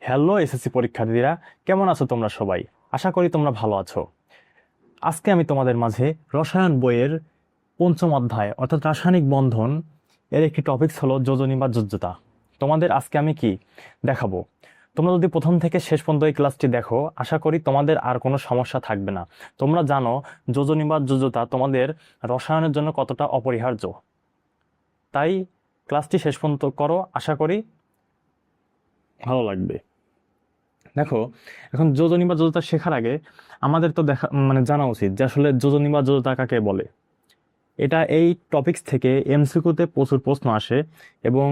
Hello SSC পরীক্ষার্থীরা, কেমন আছো তোমরা সবাই? আশা করি তোমরা ভালো আছো। আজকে আমি তোমাদের মাঝে রসায়ন বইয়ের পঞ্চম অধ্যায় অর্থাৎ রাসায়নিক বন্ধন এর একটি টপিকস হলো যোজনী বা যোজ্যতা। তোমাদের আজকে আমি কি দেখাবো। তোমরা যদি প্রথম থেকে শেষ পর্যন্ত এই ক্লাসটি দেখো, আশা করি তোমাদের আর কোনো সমস্যা থাকবে না। তোমরা জানো যোজনী বা যোজ্যতা তোমাদের রসায়নের জন্য কতটা অপরিহার্য। তাই ক্লাসটি শেষ পর্যন্ত করো, আশা করি ভালো লাগবে। দেখো, এখন যোজনী বা যোজতা শেখার আগে আমাদের তো জানা উচিত যে আসলে যোজনী বা যোজতা কাকে বলে। এটা এই টপিকস থেকে এমসিকিউতে প্রচুর প্রশ্ন আসে এবং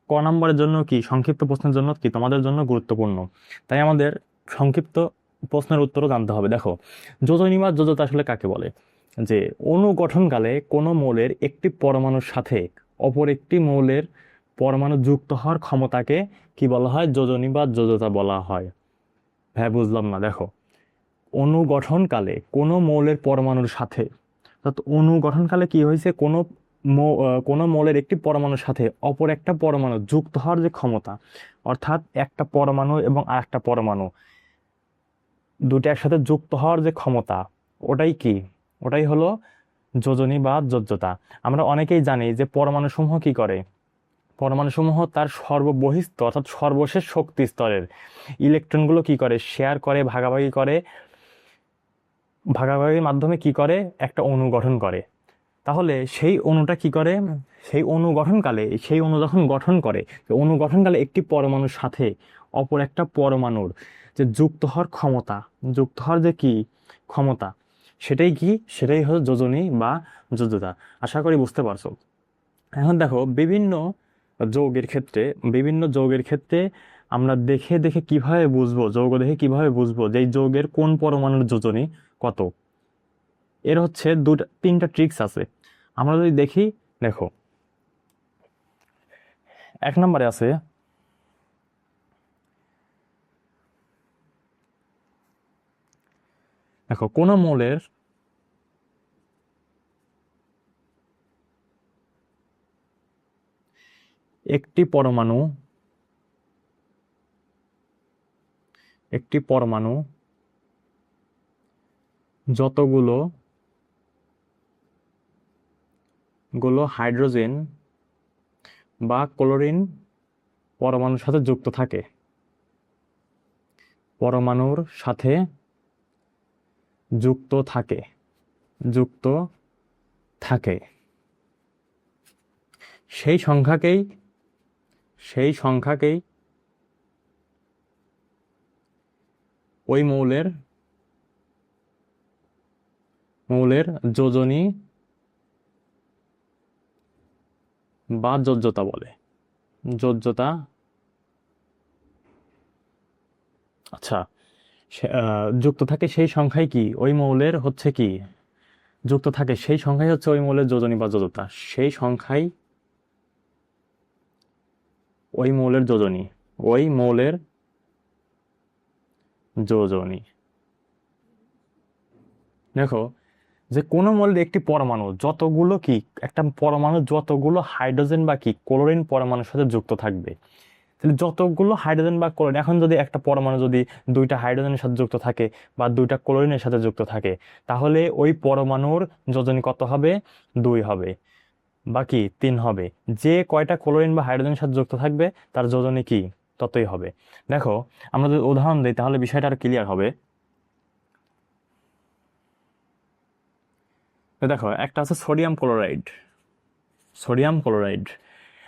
ক নম্বরের জন্য কি সংক্ষিপ্ত প্রশ্নের জন্য কি তোমাদের জন্য গুরুত্বপূর্ণ। তাই আমাদের সংক্ষিপ্ত প্রশ্নের উত্তরও জানতে হবে। দেখো, যোজনী বা যোজতা আসলে কাকে বলে? যে অণু গঠনকালে কোনো মৌলের একটি পরমাণুর সাথে অপর একটি মৌলের পরমাণু যুক্ত হওয়ার ক্ষমতাকে কি বলা হয়? যোজনী বা যোজতা বলা হয়। হ্যাঁ, বুঝলাম না। দেখো, অণু গঠনকালে কোনো মৌলের পরমাণুর সাথে, অর্থাৎ অণু গঠনকালে কি হয়েছে, কোনো মৌলের একটি পরমাণুর সাথে অপর একটা পরমাণু যুক্ত হওয়ার যে ক্ষমতা, অর্থাৎ একটা পরমাণু এবং আর একটা পরমাণু দুটো একসাথে যুক্ত হওয়ার যে ক্ষমতা, ওটাই কি? ওটাই হলো যোজনী বা যোজ্যতা। আমরা অনেকেই জানি যে পরমাণুসমূহ কি করে। পরমাণুসমূহ তার সর্ববহিস্থ অর্থাৎ সর্বশেষ শক্তি স্তরের ইলেকট্রনগুলো কি করে? শেয়ার করে, ভাগাভাগি করে, ভাগাভাগির মাধ্যমে কি করে? একটা অণু গঠন করে। তাহলে সেই অণুটা কি করে? সেই অণু গঠনকালে, সেই অণু যখন গঠন করে, অণু গঠনকালে একটি পরমাণুর সাথে অপর একটা পরমাণুর যে যুক্ত হওয়ার ক্ষমতা, যুক্ত হওয়ার যে কি ক্ষমতা, সেটাই কি? সেটাই হলো যোজনী বা যোজ্যতা। আশা করি বুঝতে পারছো। এখন দেখো, যৌগের ক্ষেত্রে বিভিন্ন যৌগের ক্ষেত্রে আমরা দেখে দেখে কিভাবে বুঝবো, যৌগ দেখে কিভাবে বুঝবো যে এই যৌগের কোন পরমাণুর যোজনী কত। এর হচ্ছে তিনটা ট্রিক্স আছে। আমরা যদি দেখি, দেখো, এক নম্বরে আছে, দেখো, কোন মৌলের একটি পরমাণু যতগুলো হাইড্রোজেন বা ক্লোরিন পরমাণুর সাথে যুক্ত থাকে, পরমাণুর সাথে যুক্ত থাকে যুক্ত থাকে সেই সংখ্যাকেই সেই সংখ্যাকেই ওই মৌলের যোজনী বা যোজ্যতা বলে। যোজ্যতা। আচ্ছা, যুক্ত থাকে সেই সংখ্যাই কি? ওই মৌলের হচ্ছে কি? যুক্ত থাকে সেই সংখ্যাই হচ্ছে ওই মৌলের যোজনী বা যোজ্যতা। সেই সংখ্যাই ওই মৌলের যোজনী। ওই মৌলের যোজনী। দেখো, যে কোনো মৌলের একটি পরমাণু যতগুলো কি, একটা পরমাণু যতগুলো হাইড্রোজেন বা কি ক্লোরিন পরমাণুর সাথে যুক্ত থাকবে, তাহলে যতগুলো হাইড্রোজেন বা ক্লোরিন, এখন যদি একটা পরমাণু যদি দুইটা হাইড্রোজেনের সাথে যুক্ত থাকে বা দুইটা ক্লোরিনের সাথে যুক্ত থাকে, তাহলে ওই পরমাণুর যোজনী কত হবে? 2 হবে, বাকি 3 হবে। যে কয়টা ক্লোরিন বা হাইড্রোজেনের সাথে যুক্ত থাকবে তার যোজনী কি? ততই হবে। দেখো, আমরা যদি উদাহরণ দিই তাহলে বিষয়টা আর ক্লিয়ার হবে। তো দেখো, একটা আছে সোডিয়াম ক্লোরাইড। সোডিয়াম ক্লোরাইড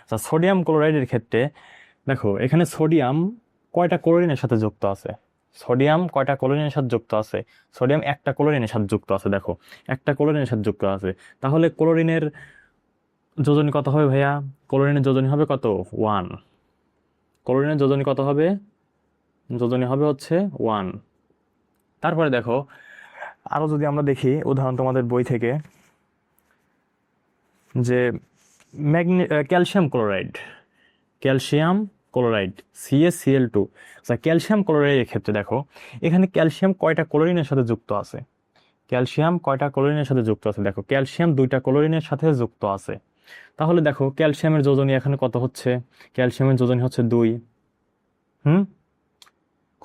আচ্ছা, সোডিয়াম ক্লোরাইডের ক্ষেত্রে দেখো, এখানে সোডিয়াম কয়টা ক্লোরিনের সাথে যুক্ত আছে? সোডিয়াম কয়টা ক্লোরিনের সাথে যুক্ত আছে? সোডিয়াম একটা ক্লোরিনের সাথে যুক্ত আছে। দেখো, একটা ক্লোরিনের সাথে যুক্ত আছে। তাহলে ক্লোরিনের যোজনী কত হবে ভাইয়া? ক্লোরিনের যোজনী হবে কত? 1। ক্লোরিনের যোজনী কত হবে? যোজনী হবে হচ্ছে 1। তারপরে দেখো, আরো যদি আমরা দেখি উদাহরণ তোমাদের বই থেকে, যে calcium chloride, calcium chloride CaCl2। আচ্ছা, ক্যালসিয়াম ক্লোরাইডের ক্ষেত্রে দেখো, এখানে ক্যালসিয়াম কয়টা ক্লোরিনের সাথে যুক্ত আছে? ক্যালসিয়াম কয়টা ক্লোরিনের সাথে যুক্ত আছে? দেখো, ক্যালসিয়াম 2টা ক্লোরিনের সাথে যুক্ত আছে। তাহলে দেখো, ক্যালসিয়ামের যোজনী এখানে কত হচ্ছে? ক্যালসিয়ামের যোজনী হচ্ছে 2। হুম,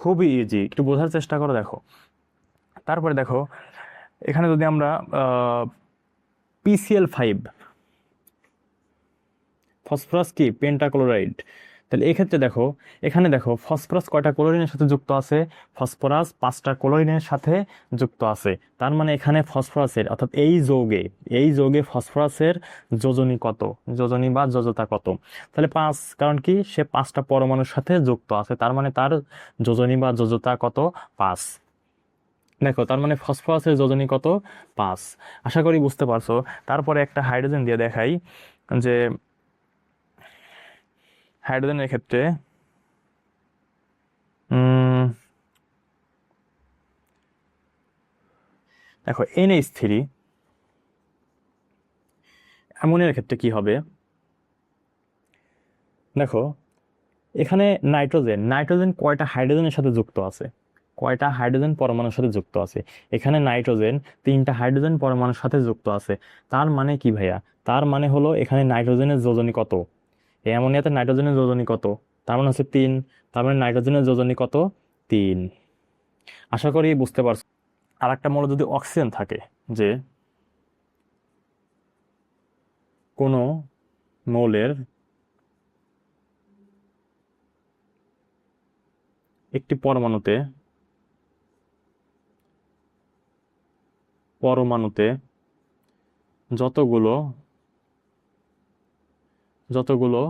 খুবই ইজি, একটু বোঝার চেষ্টা করো। দেখো, তারপরে দেখো এখানে যদি আমরা PCl5, ফসফরাস কি পেন্টাক্লোরাইড, তাহলে এক্ষেত্রে দেখো, এখানে দেখো ফসফরাস কয়টা ক্লোরিনের সাথে যুক্ত আছে, ফসফরাস 5টা ক্লোরিনের সাথে যুক্ত আছে। তার মানে এখানে ফসফরাসের অর্থাৎ এই যোগে ফসফরাসের যোজনী কত, যোজনী বা যোজতা কত, তাহলে 5, কারণ কি সে 5টা পরমাণুর সাথে যুক্ত আছে, তার মানে তার যোজনী বা যোজতা কত, 5। দেখো তার মানে ফসফরাসের যোজনী কত, 5। আশা করি বুঝতে পারছো। তারপরে একটা হাইড্রোজেন দিয়ে দেখাই, যে হাইড্রোজেনের ক্ষেত্রে দেখো NH3, অ্যামোনিয়ার ক্ষেত্রে কি হবে, দেখো এখানে নাইট্রোজেন কয়টা হাইড্রোজেনের সাথে যুক্ত আছে, কয়টা হাইড্রোজেন পরমাণুর সাথে যুক্ত আছে, এখানে নাইট্রোজেন 3টা হাইড্রোজেন পরমাণুর সাথে যুক্ত আছে। তার মানে কি ভাইয়া, তার মানে হলো এখানে নাইট্রোজেনের যোজনী কত, এই অ্যামোনিয়াতে নাইট্রোজেনের যোজনী কত, তার মানে হচ্ছে 3, তার মানে নাইট্রোজেনের যোজনী কত, 3। আশা করি বুঝতে পারছো। আর একটা মৌল যদি অক্সিজেন থাকে, যে কোনো মৌলের একটি পরমাণুতে যতগুলো যতগুলো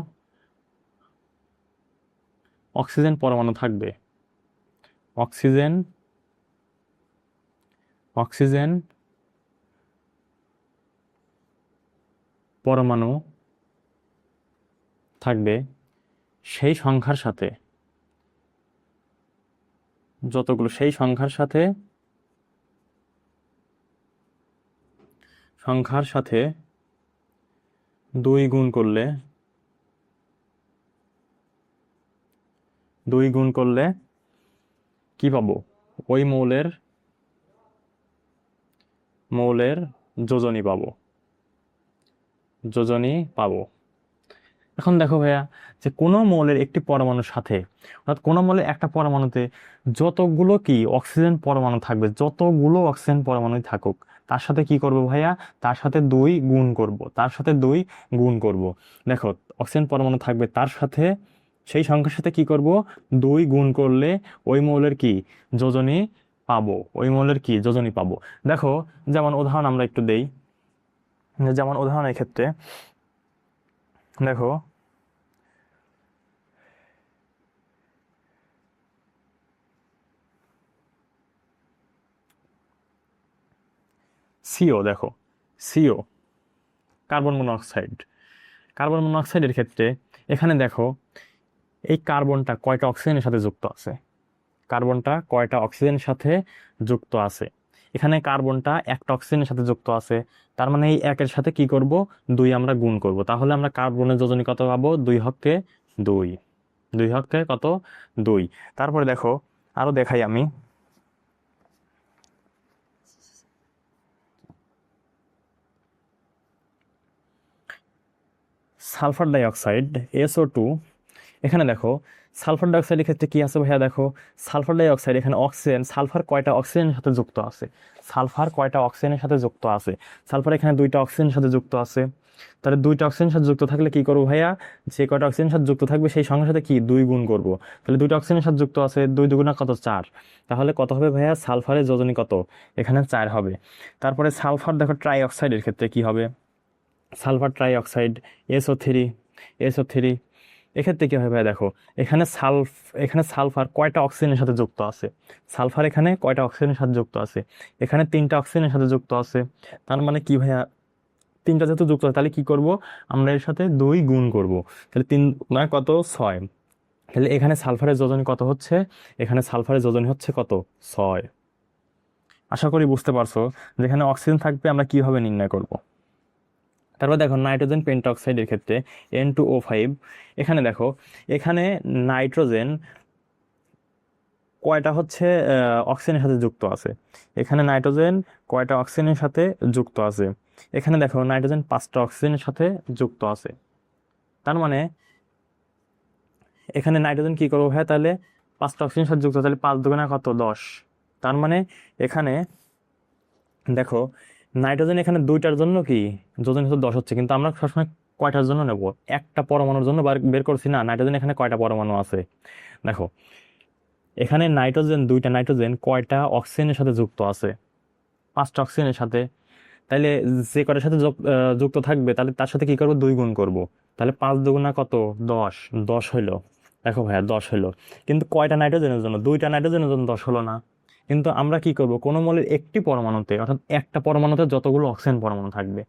অক্সিজেন পরমাণু থাকবে, অক্সিজেন অক্সিজেন পরমাণু থাকবে, সেই সংখ্যার সাথে সেই সংখ্যার সাথে 2 গুণ করলে 2 গুণ করলে কি পাবো, ওই মৌলের যোজনী পাবো। এখন দেখো ভাইয়া, যে কোনো মৌলের একটি পরমাণুর সাথে, অর্থাৎ কোনো মৌলের একটা পরমাণুতে যতগুলো কি অক্সিজেন পরমাণু থাকবে, যতগুলো অক্সিজেন পরমাণু থাকুক, তার সাথে কি করব ভাইয়া, তার সাথে 2 গুণ করব, দেখো অক্সিজেন পরমাণু থাকবে, তার সাথে সেই সংখ্যার সাথে কি করব, 2 গুণ করলে ওই মৌলের কি যোজনী পাবো। দেখো যেমন উদাহরণ আমরা একটু দেই, যেমন উদাহরণের ক্ষেত্রে দেখো দেখো সিও, কার্বন মনোক্সাইডের ক্ষেত্রে এখানে দেখো এই কার্বনটা কয়টা অক্সিজেনের সাথে যুক্ত আছে, এখানে কার্বনটা একটা অক্সিজেনের সাথে যুক্ত আছে। তার মানে এই একের সাথে কি করব, 2 আমরা গুণ করব, তাহলে আমরা কার্বনের যোজনী কত পাবো, 2 হকে কত, 2। তারপরে দেখো আরো দেখাই আমি, সালফার ডাইঅক্সাইড SO2, এখানে দেখো সালফার ডাইঅক্সাইডের ক্ষেত্রে কি আছে ভাইয়া, দেখো সালফার ডাইঅক্সাইড এখানে সালফার কয়টা অক্সিজেনের সাথে যুক্ত আছে, সালফার এখানে 2টা অক্সিজেনের সাথে যুক্ত আছে। তাহলে 2টা অক্সিজেনের সাথে যুক্ত থাকলে কি করবো ভাইয়া, যে কয়টা অক্সিজেনের সাথে যুক্ত থাকবে সেই সংখ্যার সাথে কি 2 গুণ করব। তাহলে 2টা অক্সিজেনের সাথে যুক্ত আছে, 2 দুগুণা কত, 4। তাহলে কত হবে ভাইয়া, সালফারের যোজনী কত, এখানে 4 হবে। তারপরে সালফার দেখো ট্রাই অক্সাইডের ক্ষেত্রে কি হবে, সালফার ট্রাই অক্সাইড SO3, এক্ষেত্রে কি হবে ভাই, দেখো এখানে সালফার কয়টা অক্সিজেনের সাথে যুক্ত আছে, এখানে 3টা অক্সিজেনের সাথে যুক্ত আছে। তার মানে কি ভাইয়া, 3টা যেহেতু যুক্ত আছে, তাহলে কি করব, আমরা এর সাথে 2 গুণ করব, তাহলে 3 নয় কত, 6। তাহলে এখানে সালফারের যোজনী কত হচ্ছে, কত, 6। আশা করি বুঝতে পারছো যেখানে অক্সিজেন থাকবে আমরা কিভাবে নির্ণয় করব। তারপর দেখো নাইট্রোজেন পেন্টঅক্সাইডের ক্ষেত্রে N2O5, এখানে দেখো এখানে নাইট্রোজেন কয়টা হচ্ছে অক্সিজেনের সাথে যুক্ত আছে, এখানে নাইট্রোজেন কয়টা অক্সিজেনের সাথে যুক্ত আছে, এখানে দেখো নাইট্রোজেন 5টা অক্সিজেনের সাথে যুক্ত আছে। তার মানে এখানে নাইট্রোজেন কি করবো ভাই, তাহলে 5টা অক্সিজেনের সাথে যুক্ত, তাহলে 5 দুগুণে কত 10। তার মানে এখানে দেখো নাইট্রোজেন এখানে 2টার জন্য কি যোজন হিসেবে 10 হচ্ছে, কিন্তু আমরা সবসময় কয়টার জন্য নেব, একটা পরমাণুর জন্য বের করছি না। নাইট্রোজেন এখানে কয়টা পরমাণু আছে দেখো, এখানে নাইট্রোজেন 2টা নাইট্রোজেন কয়টা অক্সিজেনের সাথে যুক্ত আছে, 5টা অক্সিজেনের সাথে। তাহলে যে কয়টার সাথে যুক্ত থাকবে তাহলে তার সাথে কি করব, 2 গুণ করব। তাহলে 5 দুগুণা কত 10, 10 হইলো। দেখো ভাইয়া 10 হইলো, কিন্তু কয়টা নাইট্রোজেনের জন্য, 2টা নাইট্রোজেনের জন্য 10 হলো না। কিন্তু আমরা কি করব, কোন মৌলের একটি পরমাণুতে অর্থাৎ একটা পরমাণুতে যতগুলো অক্সিজেন পরমাণু থাকবে,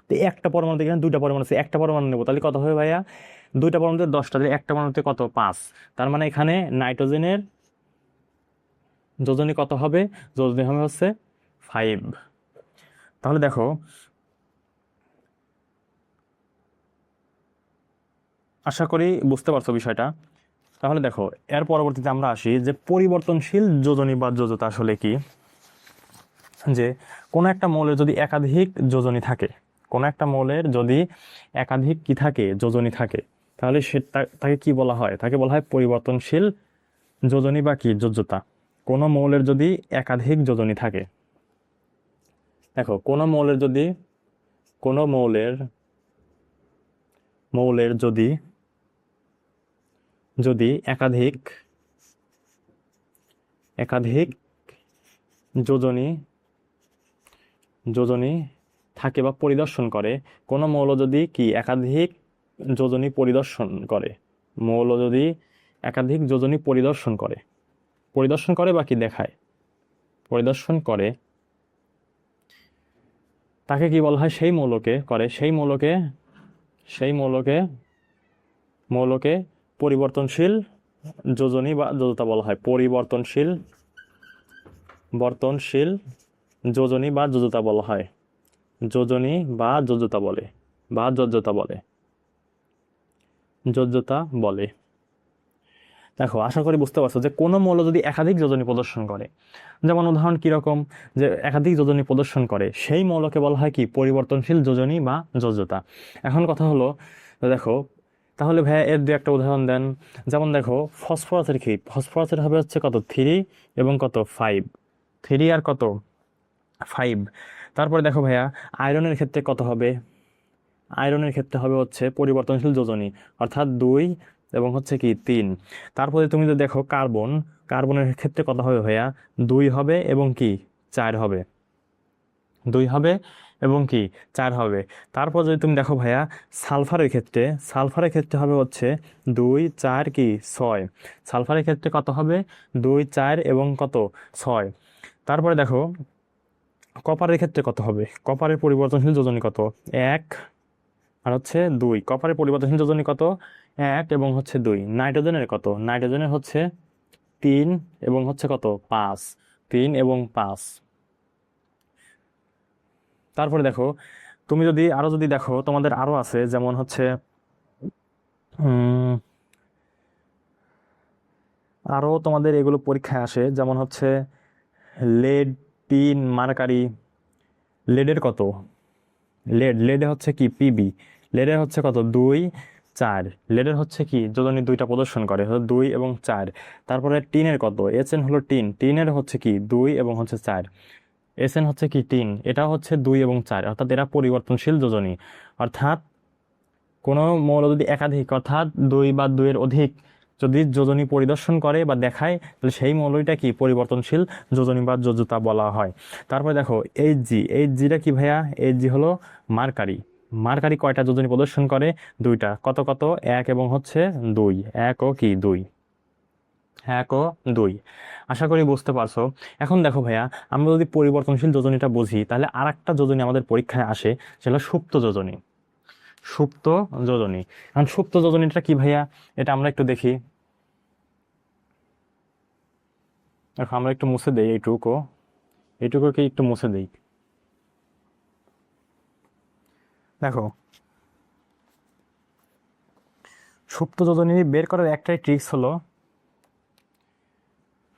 তো একটা পরমাণুতে এখানে 2টা পরমাণু আছে, একটা পরমাণু নেবো, তাহলে কত হবে ভাইয়া, 2টা পরমাণুতে 10টা, তাহলে একটা পরমাণুতে কত 5। তার মানে এখানে নাইট্রোজেনের যোজনী কত হবে, যোজনী হবে হচ্ছে 5। তাহলে দেখো আশা করি বুঝতে পারছো বিষয়টা। তাহলে দেখো এর পরবর্তীতে আমরা আসি যে পরিবর্তনশীল যোজনী বা যোজতা আসলে কি। যে কোনো একটা মৌলের যদি একাধিক যোজনী থাকে, কোনো একটা মৌলের যদি একাধিক কি থাকে যোজনী থাকে, তাহলে সে তাকে কি বলা হয়, তাকে বলা হয় পরিবর্তনশীল যোজনী বা কি যোজ্যতা। কোনো মৌলের যদি একাধিক যোজনী থাকে, দেখো কোনো মৌলের যদি কোনো মৌলের মৌলের যদি যদি একাধিক একাধিক যোজনী যোজনী থাকে বা পরিদর্শন করে, কোনো মৌল যদি কি একাধিক যোজনী পরিদর্শন করে, মৌল যদি একাধিক যোজনী পরিদর্শন করে বা কি দেখায়, পরিদর্শন করে, তাকে কি বলা হয়, সেই মৌলকে করে সেই মৌলকে পরিবর্তনশীল যোজনী বা যোজতা বলা হয়। বর্তনশীল যোজনী বা যোজতা বলা হয়, যোজনী বা যোজ্যতা বলে বা যোজ্যতা বলে। দেখো আশা করি বুঝতে পারছো যে কোনো মৌল যদি একাধিক যোজনী প্রদর্শন করে, যেমন উদাহরণ কিরকম, যে একাধিক যোজনী প্রদর্শন করে সেই মৌলকে বলা হয় কি পরিবর্তনশীল যোজনী বা যোজ্যতা। এখন কথা হলো, দেখো তাহলে ভাইয়া এর দু একটা উদাহরণ দেন। যেমন দেখো ফসফরাসের হবে হচ্ছে কত 3 এবং কত 5, 3 আর কত 5। তারপরে দেখো ভাইয়া আয়রনের ক্ষেত্রে কত হবে, আয়রনের ক্ষেত্রে হবে হচ্ছে পরিবর্তনশীল যোজনী, অর্থাৎ 2 এবং হচ্ছে কি 3। তারপরে তুমি যদি দেখো কার্বনের ক্ষেত্রে কত হবে ভাইয়া, 2 হবে এবং কি 4 হবে, 2 হবে এবং কি 4 হবে। তারপর যদি তুমি দেখো ভাইয়া সালফারের ক্ষেত্রে হবে হচ্ছে 2 4 কি 6, সালফারের ক্ষেত্রে কত হবে 2 4 এবং কত 6। তারপরে দেখো কপারের ক্ষেত্রে কত হবে, কপারের পরিবর্তনশীল যোজনী কত 1 আর হচ্ছে 2, কপারের পরিবর্তনশীল যোজনী কত 1 এবং হচ্ছে 2। নাইট্রোজেনের কত, নাইট্রোজেনের হচ্ছে 3 এবং হচ্ছে কত 5, 3 এবং 5। তারপরে দেখো তুমি যদি দেখো তোমাদের আরো আছে, যেমন হচ্ছে উম আরো তোমাদের এগুলো পরীক্ষায় আসে, যেমন হচ্ছে লেড, টিন, মার্কারি। লেডের কত, লেডে হচ্ছে কি পিবি, লেডের হচ্ছে কত 2 4, লেডের হচ্ছে কি যোজনী 2টা প্রদর্শন করে 2 এবং 4। তারপরে টিনের কত, এসএন হলো টিনের হচ্ছে কি 2 এবং হচ্ছে 4, এসএন হচ্ছে কি টিন, এটা হচ্ছে 2 এবং 4, অর্থাৎ এরা পরিবর্তনশীল যোজনী। অর্থাৎ কোনো মৌল যদি একাধিক অর্থাৎ 2 বা 2 এর অধিক যদি যোজনী পরিদর্শন করে বা দেখায়, তাহলে সেই মৌলটা কি পরিবর্তনশীল যোজনী বা যোজ্যতা বলা হয়। তারপরে দেখো এইচজিটা কি ভাইয়া, এইচজি হলো মার্কারি। মার্কারি কয়টা যোজনী প্রদর্শন করে, 2টা, কত কত 1 এবং হচ্ছে 2, 1 ও কি 2, 1 ও 2। আশা করি বুঝতে পারছো। এখন দেখো ভাইয়া, আমরা যদি পরিবর্তনশীল যোজনীটা বুঝি, তাহলে আরেকটা যোজনী আমাদের পরীক্ষায় আসে, সেটা সুপ্ত যোজনী। সুপ্ত যোজনী, এখন সুপ্ত যোজনীটা কি ভাইয়া, এটা আমরা একটু দেখি। দেখো আমরা একটু মুছে দেই এইটুকুকে একটু মুছে দেই। দেখো সুপ্ত যোজনী বের করার একটাই ট্রিক্স হলো,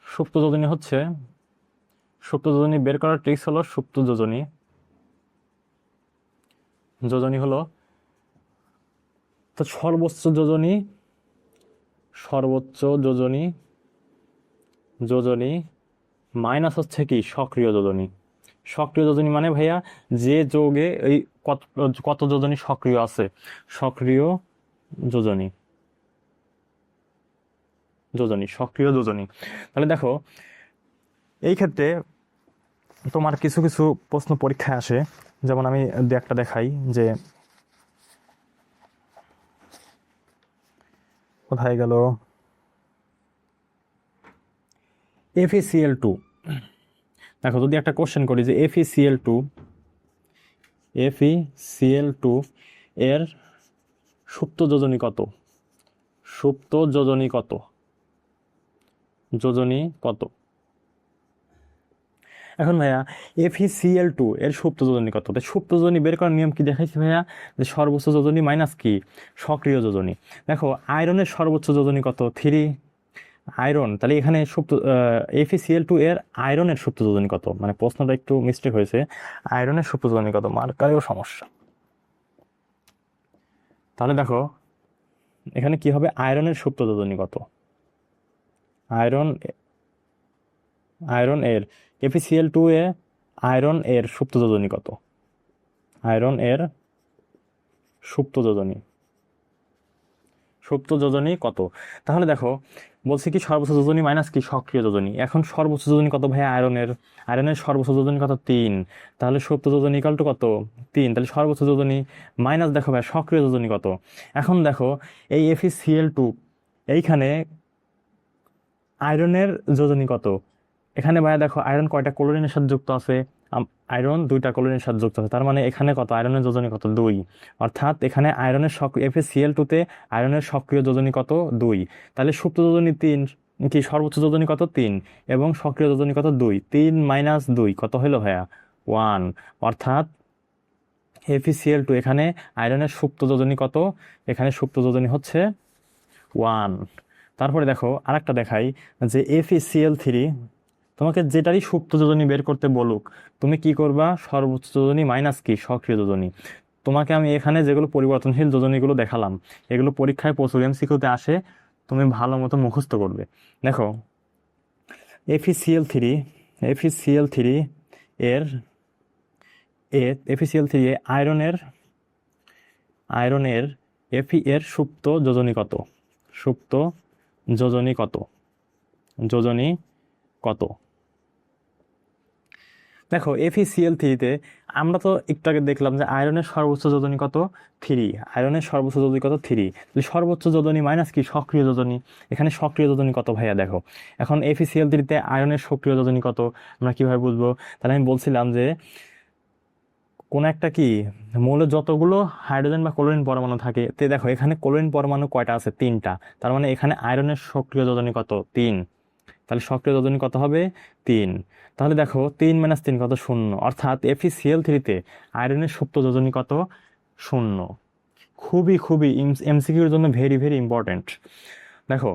সুপ্ত যোজনী হচ্ছে সুপ্ত যোজনী বের করার ট্রিক্স হলো সুপ্ত যোজনী যোজনী হলো তো সর্বোচ্চ যোজনী যোজনী মাইনাস হচ্ছে কি সক্রিয় যোজনী। সক্রিয় যোজনী মানে ভাইয়া যে যোগে এই কত কত যোজনী সক্রিয় আছে, সক্রিয় যোজনী, সক্রিয় যোজনী। তাহলে দেখো এই ক্ষেত্রে তোমার কিছু কিছু প্রশ্ন পরীক্ষায় আসে, যেমন আমি একটা দেখাই যে কোথায় গেল, FeCl2। দেখো যদি একটা কোশ্চেন করি যে FeCl2 এর সুপ্ত যোজনী কত, সুপ্ত যোজনী কত, যোজনী কত। এখন ভাইয়া FeCl2 এর সুপ্ত যোজনী কত, তাই সুপ্ত যোজনী বের করার নিয়ম কি দেখাইছি ভাইয়া, যে সর্বোচ্চ যোজনী মাইনাস কি সক্রিয় যোজনী। দেখো আয়রনের সর্বোচ্চ যোজনী কত, 3 আয়রন, তাহলে এখানে সুপ্ত FeCl2 এর আয়রনের সুপ্ত যোজনী কত, মানে প্রশ্নটা একটু মিস্টেক হয়েছে, আয়রনের সুপ্ত যোজনী কত, মার্কারেও সমস্যা। তাহলে দেখো এখানে কি হবে, আয়রনের সুপ্ত যোজনী কত, আয়রন, আয়রন এর FeCl2 এ আয়রন এর সুপ্ত যোজনী কত, আয়রন এর সুপ্ত যোজনী, সুপ্ত যোজনী কত। তাহলে দেখো বলছি কি সর্বোচ্চ যোজনী মাইনাস কি সক্রিয় যোজনী, এখন সর্বোচ্চ যোজনী কত ভাই আয়রনের, আয়রনের সর্বোচ্চ যোজনী কত 3, তাহলে সুপ্ত যোজনী ইকাল টু কত 3, তাহলে সর্বোচ্চ যোজনী মাইনাস দেখো ভাই সক্রিয় যোজনী কত। এখন দেখো এই FeCl2 এইখানে আয়রনের যোজনী কত, এখানে ভাইয়া দেখো আয়রন কয়টা ক্লোরিনের সাথে যুক্ত আছে, আয়রন 2টা ক্লোরিনের সাথে যুক্ত আছে, তার মানে এখানে কত আয়রনের যোজনী কত 2, অর্থাৎ এখানে আয়রনের FeCl2 তে আয়রনের সক্রিয় যোজনী কত 2, তাহলে সুপ্ত যোজনী 3, কি সর্বোচ্চ যোজনী কত 3 এবং সক্রিয় যোজনী কত 2, 3 মাইনাস 2 কত হলো ভাইয়া 1, অর্থাৎ FeCl2 এখানে আয়রনের সুপ্ত যোজনী কত, এখানে সুপ্ত যোজনী হচ্ছে 1। তারপরে দেখো আরেকটা দেখাই যে FeCl3, তোমাকে যেটারই সুপ্ত যোজনী বের করতে বলুক তুমি কি করবা, সর্বোচ্চ যোজনী মাইনাস কি সক্রিয় যোজনী। তোমাকে আমি এখানে যেগুলো পরিবর্তনশীল যোজনীগুলো দেখালাম এগুলো পরীক্ষায় প্রচুর MCQ-তে আসে, তুমি ভালো মতো মুখস্থ করবে। দেখো FeCl3 এর FeCl3 এ আয়রনের, আয়রনের Fe এর সুপ্ত যোজনী কত, সুপ্ত যোজনী কত, যোজনী কত। দেখো FeCl3 আমরা তো একটু আগে দেখলাম যে আয়রনের সর্বোচ্চ যোজনী কত 3, আয়রনের সর্বোচ্চ যোজনী কত 3, তাহলে সর্বোচ্চ যোজনী মাইনাস কি সক্রিয় যোজনী, এখানে সক্রিয় যোজনী কত ভাইয়া দেখো। এখন FeCl3 আয়রনের সক্রিয় যোজনী কত আমরা কিভাবে বুঝবো, তাহলে আমি বলছিলাম যে কোন একটা কি মৌলে যতগুলো হাইড্রোজেন বা ক্লোরিন পরমাণু থাকে, তে দেখো এখানে ক্লোরিন পরমাণু কয়টা আছে 3টা, তার মানে এখানে আয়রনের সক্রিয় যোজনী কত 3, তাহলে সক্রিয় যোজনী কত হবে 3। তাহলে দেখো 3 মাইনাস 3 কত 0, অর্থাৎ FeCl3 আয়রনের সুপ্ত যোজনী কত 0। খুবই খুবই MCQর জন্য ভেরি ভেরি ইম্পর্টেন্ট। দেখো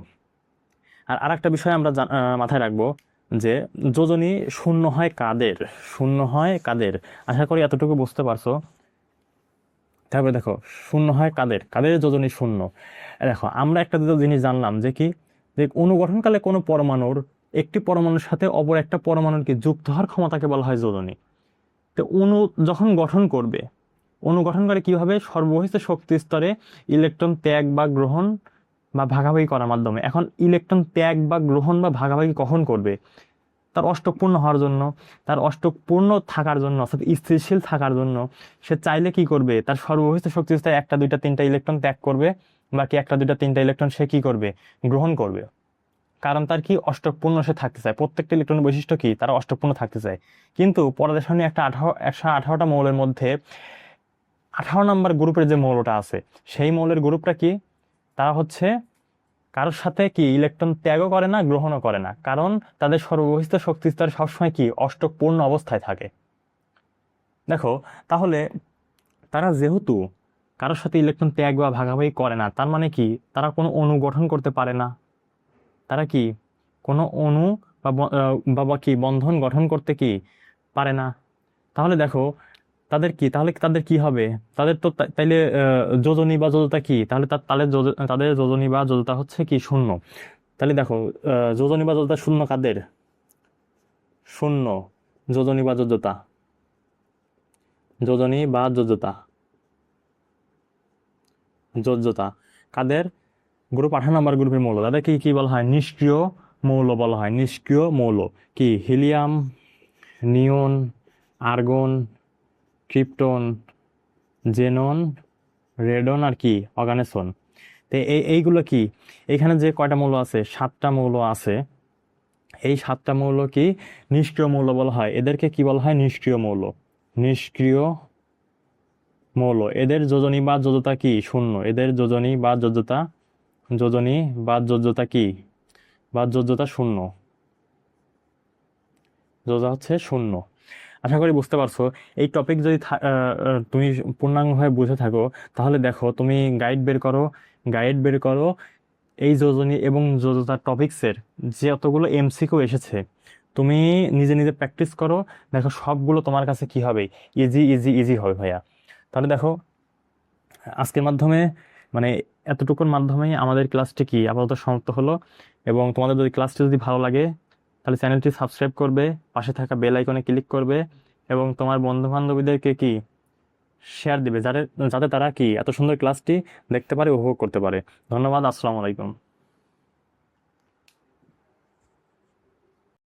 আর আরেকটা বিষয় আমরা মাথায় রাখবো যে যোজনী শূন্য হয় কাদের, শূন্য হয় কাদের, আশা করি এতটুকু বুঝতে পারছো। তারপরে দেখো শূন্য হয় কাদের, কাদের যোজনী শূন্য। দেখো আমরা একটা জিনিস জানলাম যে কি, যে অনুগঠনকালে কোনো পরমাণুর একটি পরমাণুর সাথে অপর একটা পরমাণুর কি যুক্ত হওয়ার ক্ষমতাকে বলা হয় যোজনী। তো অণু যখন গঠন করবে, অনুগঠনকারী কিভাবে সর্ববহিষ্ঠ শক্তি স্তরে ইলেকট্রন ত্যাগ বা গ্রহণ বা ভাগাভাগি করার মাধ্যমে। এখন ইলেকট্রন ত্যাগ বা গ্রহণ বা ভাগাভাগি কখন করবে, তার অষ্টক পূর্ণ হওয়ার জন্য, তার অষ্টক পূর্ণ থাকার জন্য অর্থাৎ স্থিতিশীল থাকার জন্য সে চাইলে কি করবে, তার সর্ববহিষ্ঠ শক্তি স্তরে 1টা 2টা 3টা ইলেকট্রন ত্যাগ করবে, বাকি 1টা 2টা 3টা ইলেকট্রন সে কি করবে গ্রহণ করবে। কারণ তার কি অষ্টক পূর্ণ সে থাকতে চায়, প্রত্যেকটা ইলেকট্রনের বৈশিষ্ট্য কি তারা অষ্টক পূর্ণ থাকতে চায়। কিন্তু পরাদেশনী একটা 118টা মৌলের মধ্যে 18 নম্বর গ্রুপের যে মৌলটা আছে সেই মৌলের গ্রুপটা কি, তারা হচ্ছে কারোর সাথে কি ইলেকট্রন ত্যাগও করে না গ্রহণও করে না, কারণ তাদের সর্ববহিষ্ঠ শক্তি স্তর সবসময় কি অষ্টক পূর্ণ অবস্থায় থাকে। দেখো তাহলে তারা যেহেতু কারোর সাথে ইলেকট্রন ত্যাগ বা ভাগাভাগি করে না, তার মানে কি তারা কোনো অণু গঠন করতে পারে না, তারা কি কোনো অণু বা কি বন্ধন গঠন করতে কি পারে না। তাহলে দেখো তাদের কি, তাহলে তাদের কি হবে, তাদের তো তাইলে যোজনী বা যোজতা কি, তাহলে তাদের যোজনী বা যোজতা হচ্ছে কি শূন্য। তাহলে দেখো, যোজনী বা যোজ্যতা শূন্য কাদের? শূন্য। যোজনী বা যোজ্যতা, যোজনী বা যোজ্যতা, যোজ্যতা কাদের? গ্রুপ 18 নম্বর গ্রুপের মৌল, তাদেরকে কি বলা হয়? নিষ্ক্রিয় মৌল বলা হয়। নিষ্ক্রিয় মৌল কি? হিলিয়াম, নিয়ন, আর্গন, ক্রিপ্টন, জেনন, রেডন আর কি অর্গানেসন। তো এইগুলো কি? এখানে যে কয়টা মৌল আছে, 7টা মৌল আছে। এই 7টা মৌল কি? নিষ্ক্রিয় মৌল বলা হয়। এদেরকে কি বলা হয়? নিষ্ক্রিয় মৌল। নিষ্ক্রিয় মৌল। এদের যোজনী বা যোজ্যতা কি? শূন্য। এদের যোজনী বা যোজ্যতা, যোজনী বা যোজ্যতা কি? বা যোজ্যতা শূন্য। যোজ্যতা হচ্ছে শূন্য। আশা করি বুঝতে পারছো। এই টপিক যদি তুমি পূর্ণাঙ্গভাবে বুঝে থাকো, তাহলে দেখো তুমি গাইড বের করো, গাইড বের করো এই যোজনী এবং যোজ্যতা টপিক্সের যে যতগুলো এমসিকিউ এসেছে, তুমি নিজে নিজে প্র্যাকটিস করো। দেখো সবগুলো তোমার কাছে কি হবে? ইজি ইজি ইজি হবে ভাইয়া। তাহলে দেখো আজকের মাধ্যমে মানে এতটুকুর মাধ্যমেই আমাদের ক্লাসটি কি আপাতত সমাপ্ত হলো। এবং তোমাদের যদি ক্লাসটি যদি ভালো লাগে, তাহলে চ্যানেলটি সাবস্ক্রাইব করবে, পাশে থাকা বেল আইকনে ক্লিক করবে এবং তোমার বন্ধু বান্ধবীদেরকে কি শেয়ার দিবে, যাতে যাতে তারা কি এত সুন্দর ক্লাসটি দেখতে পারে, উপভোগ করতে পারে। ধন্যবাদ। আসসালামু আলাইকুম।